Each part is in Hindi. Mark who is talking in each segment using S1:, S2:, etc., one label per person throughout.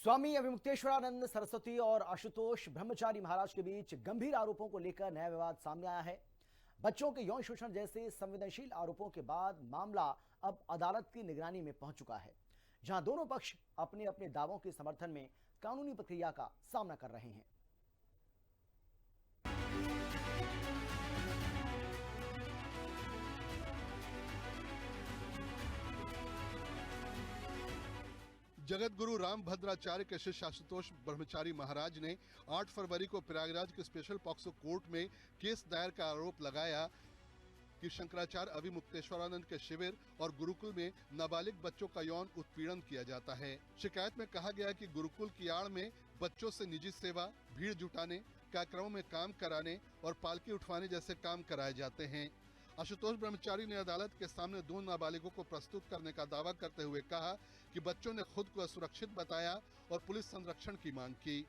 S1: स्वामी अभिमुक्तेश्वरानंद सरस्वती और आशुतोष ब्रह्मचारी महाराज के बीच गंभीर आरोपों को लेकर नया विवाद सामने आया है। बच्चों के यौन शोषण जैसे संवेदनशील आरोपों के बाद मामला अब अदालत की निगरानी में पहुंच चुका है, जहां दोनों पक्ष अपने अपने दावों के समर्थन में कानूनी प्रक्रिया का सामना कर रहे हैं।
S2: जगत गुरु रामभद्राचार्य के शिष्य आशुतोष ब्रह्मचारी महाराज ने 8 फरवरी को प्रयागराज के स्पेशल पॉक्सो कोर्ट में केस दायर का आरोप लगाया कि शंकराचार्य अभिमुक्तेश्वरानंद के शिविर और गुरुकुल में नाबालिग बच्चों का यौन उत्पीड़न किया जाता है। शिकायत में कहा गया कि गुरुकुल की आड़ में बच्चों से निजी सेवा, भीड़ जुटाने, कार्यक्रमों में काम कराने और पालकी उठवाने जैसे काम कराए जाते हैं। आशुतोष ब्रह्मचारी ने अदालत के सामने 2 नाबालिगों को प्रस्तुत करने का दावा करते हुए कहा कि बच्चों ने खुद को असुरक्षित बताया और पुलिस संरक्षण की मांग की।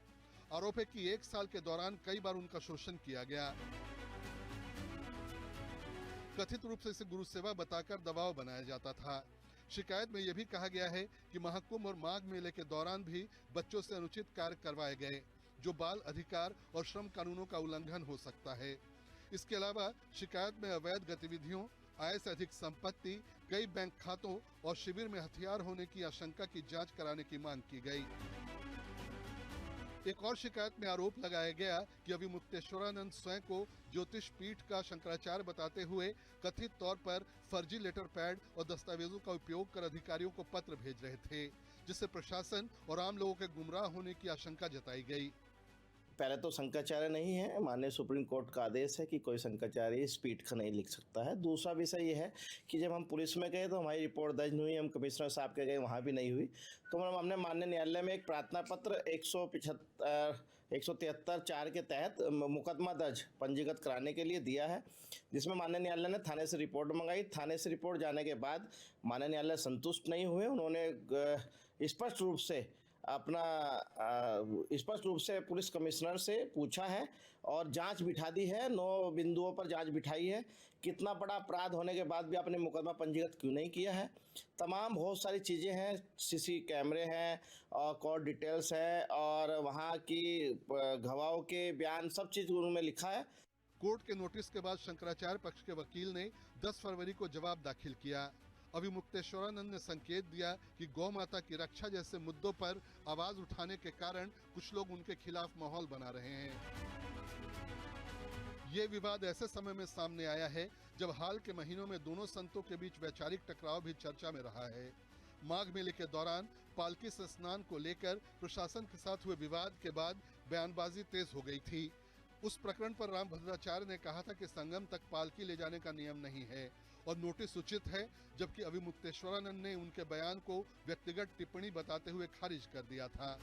S2: आरोप है कि 1 साल के दौरान कई बार उनका शोषण किया गया। कथित रूप से इसे गुरु सेवा बताकर दबाव बनाया जाता था। शिकायत में यह भी कहा गया है कि महाकुंभ और माघ मेले के दौरान भी बच्चों से अनुचित कार्य करवाए गए, जो बाल अधिकार और श्रम कानूनों का उल्लंघन हो सकता है। इसके अलावा शिकायत में अवैध गतिविधियों, आय से अधिक संपत्ति, कई बैंक खातों और शिविर में हथियार होने की आशंका की जांच कराने की मांग की गई। एक और शिकायत में आरोप लगाया गया कि अभिमुक्तेश्वरानंद स्वयं को ज्योतिष पीठ का शंकराचार्य बताते हुए कथित तौर पर फर्जी लेटर पैड और दस्तावेजों का उपयोग कर अधिकारियों को पत्र भेज रहे थे, जिससे प्रशासन और आम लोगों के गुमराह होने की आशंका जताई गई।
S3: पहले तो शंकराचार्य नहीं है, माननीय सुप्रीम कोर्ट का आदेश है कि कोई शंकराचार्य इस पीठ का नहीं लिख सकता है। दूसरा विषय ये है कि जब हम पुलिस में गए तो हमारी रिपोर्ट दर्ज नहीं हुई, हम कमिश्नर साहब के गए वहाँ भी नहीं हुई, तो हमने माननीय न्यायालय में एक प्रार्थना पत्र 173(4) के तहत मुकदमा दर्ज पंजीकृत कराने के लिए दिया है, जिसमें माननीय न्यायालय ने थाने से रिपोर्ट मंगाई। थाने से रिपोर्ट जाने के बाद माननीय न्यायालय संतुष्ट नहीं हुए। उन्होंने स्पष्ट रूप से पुलिस कमिश्नर से पूछा है और जांच बिठा दी है। 9 बिंदुओं पर जांच बिठाई है। कितना बड़ा अपराध होने के बाद भी आपने मुकदमा पंजीकृत क्यों नहीं किया है? तमाम बहुत सारी चीज़ें हैं, सीसी कैमरे हैं और कोर्ट डिटेल्स है और वहाँ की गवाहों के बयान, सब चीज़ उन्होंने लिखा है।
S2: कोर्ट के नोटिस के बाद शंकराचार्य पक्ष के वकील ने 10 फरवरी को जवाब दाखिल किया। अभिमुक्तेश्वरानंद ने संकेत दिया कि गौ माता की रक्षा जैसे मुद्दों पर आवाज उठाने के कारण कुछ लोग उनके खिलाफ माहौल बना रहे हैं। ये विवाद ऐसे समय में सामने आया है जब हाल के महीनों में दोनों संतों के बीच वैचारिक टकराव भी चर्चा में रहा है। माघ मेले के दौरान पालकी से स्नान को लेकर प्रशासन के साथ हुए विवाद के बाद बयानबाजी तेज हो गई थी। उस प्रकरण पर रामभद्राचार्य ने कहा था कि संगम तक पालकी ले जाने का नियम नहीं है और नोटिस उचित है, जबकि अभिमुक्तेश्वरानंद ने उनके बयान को व्यक्तिगत टिप्पणी बताते हुए खारिज कर दिया था।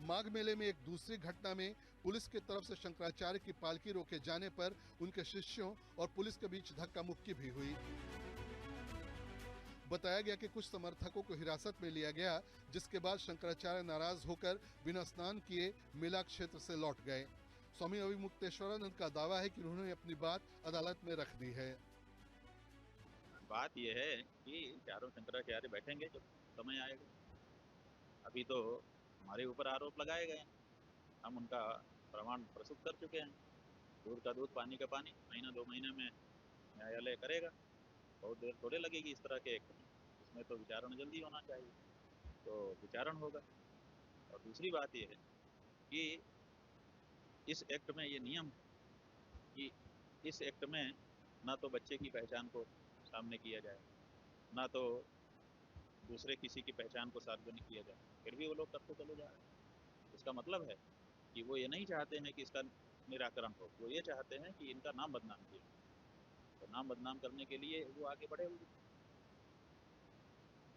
S2: माघ मेले में एक दूसरी घटना में पुलिस की तरफ से शंकराचार्य की पालकी रोके जाने पर उनके शिष्यों और पुलिस के बीच धक्का मुक्की भी हुई। बताया गया कि कुछ समर्थकों को हिरासत में लिया गया, जिसके बाद शंकराचार्य नाराज होकर बिना स्नान किए मेला क्षेत्र से लौट गए। स्वामी अभिमुक्तेश्वरानंद का दावा है कि उन्होंने अपनी बात अदालत में रख दी है।
S4: बात यह है कि चारों शंकराचार्य बैठेंगे जब समय आएगा। अभी तो हमारे ऊपर आरोप लगाए गए हैं, हम उनका प्रमाण प्रस्तुत कर चुके हैं। दूध का दूध, पानी का पानी, महीना 2 महीने में न्यायालय करेगा। बहुत देर थोड़े लगेगी इस तरह के एक्ट में। इसमें तो विचारण जल्दी होना चाहिए, तो विचारण होगा। और दूसरी बात यह है कि इस एक्ट में ये नियम है कि इस एक्ट में ना तो बच्चे की पहचान को सामने किया जाए, ना तो दूसरे किसी की पहचान को सार्वजनिक किया जाए, फिर भी वो लोग करते चले जा रहे हैं। इसका मतलब है कि वो ये नहीं चाहते हैं कि इसका निराकरण हो, वो ये चाहते हैं कि इनका नाम बदनाम किया। तो नाम बदनाम करने के लिए वो आगे बढ़े हुए।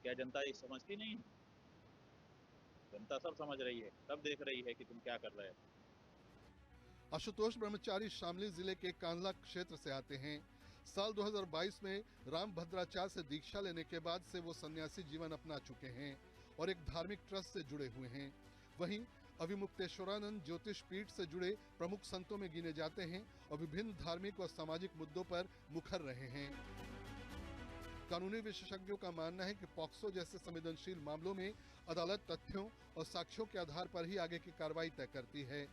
S4: क्या जनता ये समझती नहीं है? जनता सब समझ रही है, सब देख रही है कि तुम क्या कर रहे हो।
S2: आशुतोष ब्रह्मचारी शामली जिले के कांदला क्षेत्र से आते हैं। साल 2022 में रामभद्राचार्य से दीक्षा लेने के बाद से वो सन्यासी जीवन अपना चुके हैं और एक धार्मिक ट्रस्ट से जुड़े हुए हैं। वहीं अभिमुक्तेश्वरानंद ज्योतिष पीठ से जुड़े प्रमुख संतों में गिने जाते हैं और विभिन्न धार्मिक और सामाजिक मुद्दों पर मुखर रहे हैं। कानूनी विशेषज्ञों का मानना है कि पॉक्सो जैसे संवेदनशील मामलों में अदालत तथ्यों और साक्ष्यों के आधार पर ही आगे की कार्रवाई तय करती है।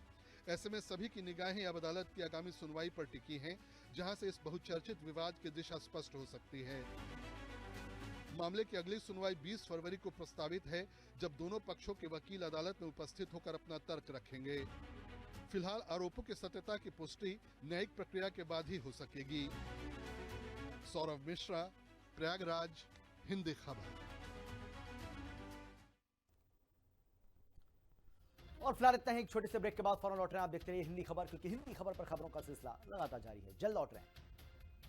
S2: ऐसे में सभी की निगाहें अब अदालत की आगामी सुनवाई पर टिकी हैं, जहां से इस बहुचर्चित विवाद की दिशा स्पष्ट हो सकती है। मामले की अगली सुनवाई 20 फरवरी को प्रस्तावित है, जब दोनों पक्षों के वकील अदालत में उपस्थित होकर अपना तर्क रखेंगे। फिलहाल आरोपों की सत्यता की पुष्टि न्यायिक प्रक्रिया के बाद ही हो सकेगी। सौरभ मिश्रा, प्रयागराज, हिंदी खबर।
S1: और फिलहाल इतना ही, एक छोटे से ब्रेक के बाद फौरन लौट रहे हैं। आप देखते रहिए हिंदी खबर, क्योंकि हिंदी खबर पर खबरों का सिलसिला लगातार जारी है। जल्द लौट रहे हैं।